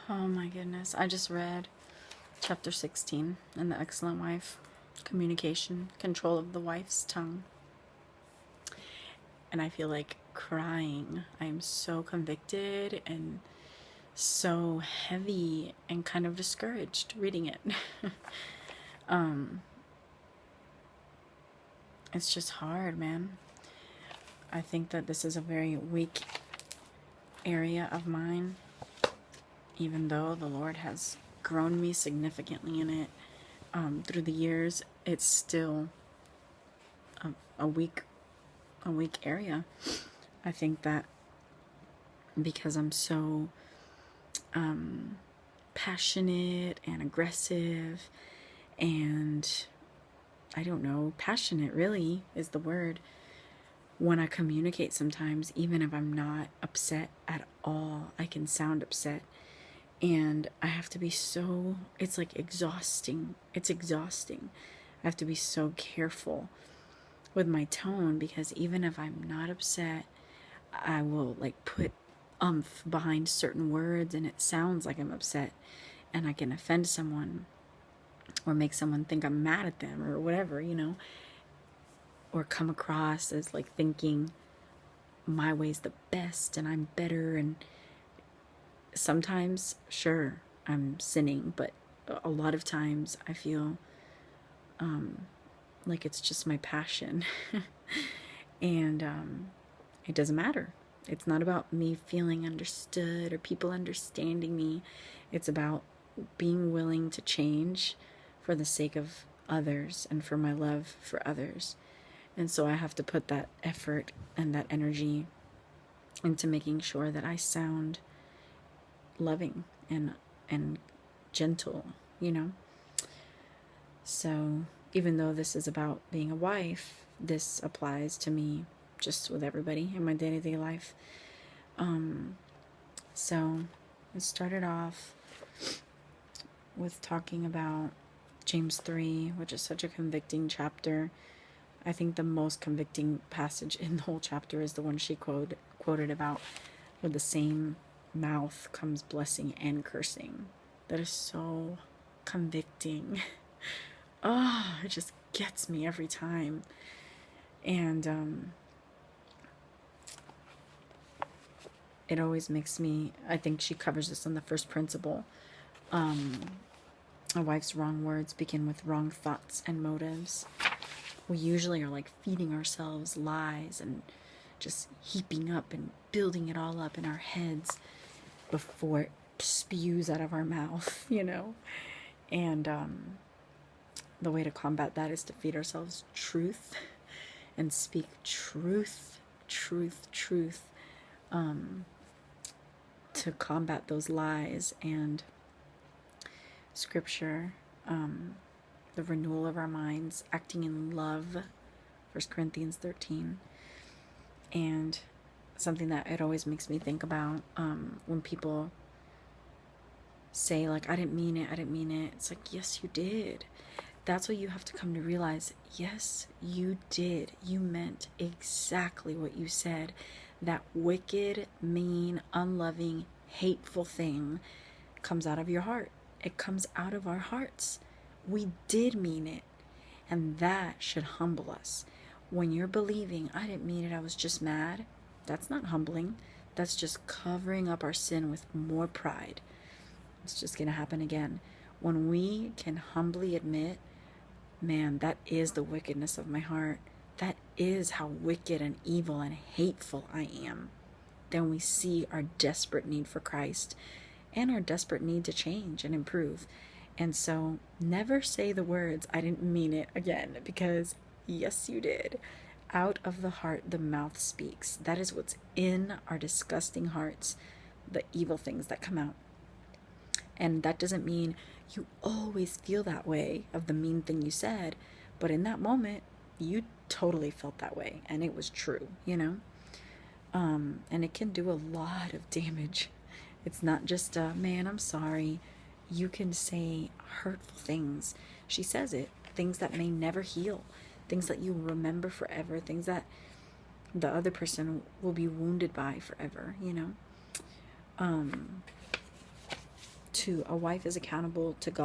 Oh my goodness. I just read chapter 16 in The Excellent Wife, Communication, Control of the Wife's Tongue. And I feel like crying. I am so convicted and so heavy and kind of discouraged reading it. It's just hard, man. I think that this is a very weak area of mine, even though the Lord has grown me significantly in it through the years. It's still a weak area. I think that because I'm so passionate and aggressive, and I don't know, passionate really is the word. When I communicate sometimes, even if I'm not upset at all, I can sound upset. And I have to be so, it's like exhausting. It's exhausting. I have to be so careful with my tone, because even if I'm not upset, I will like put behind certain words and it sounds like I'm upset, and I can offend someone or make someone think I'm mad at them or whatever, or come across as like thinking my way's the best and I'm better. And sometimes, sure, I'm sinning, but a lot of times I feel like it's just my passion. And it doesn't matter. It's not about me feeling understood or people understanding me. It's about being willing to change for the sake of others and for my love for others. And so I have to put that effort and that energy into making sure that I sound loving and gentle, So even though this is about being a wife, this applies to me just with everybody in my day-to-day life. So it started off with talking about James 3, which is such a convicting chapter. I think the most convicting passage in the whole chapter is the one she quoted about, with the same mouth comes blessing and cursing. That is so convicting. Oh, it just gets me every time. And it always makes me, I think she covers this on the first principle. A wife's wrong words begin with wrong thoughts and motives. We usually are like feeding ourselves lies and just heaping up and building it all up in our heads before it spews out of our mouth, And the way to combat that is to feed ourselves truth and speak truth, to combat those lies. And scripture, the renewal of our minds, acting in love, 1 Corinthians 13. And something that it always makes me think about, when people say like, I didn't mean it. It's like, yes, you did. That's what you have to come to realize. Yes, you did. You meant exactly what you said. That wicked, mean, unloving, hateful thing comes out of your heart. It comes out of our hearts. We did mean it. And that should humble us. When you're believing, I didn't mean it, I was just mad, that's not humbling. That's just covering up our sin with more pride. It's just going to happen again. When we can humbly admit, man, that is the wickedness of my heart. That is how wicked and evil and hateful I am. Then we see our desperate need for Christ and our desperate need to change and improve. And so never say the words, I didn't mean it, again, because yes, you did. Out of the heart, the mouth speaks. That is what's in our disgusting hearts, the evil things that come out. And that doesn't mean you always feel that way of the mean thing you said, but in that moment, you totally felt that way, and it was true, And it can do a lot of damage. It's not just man, I'm sorry. You can say hurtful things. She says it. Things that may never heal. Things that you remember forever. Things that the other person will be wounded by forever, to a wife is accountable to God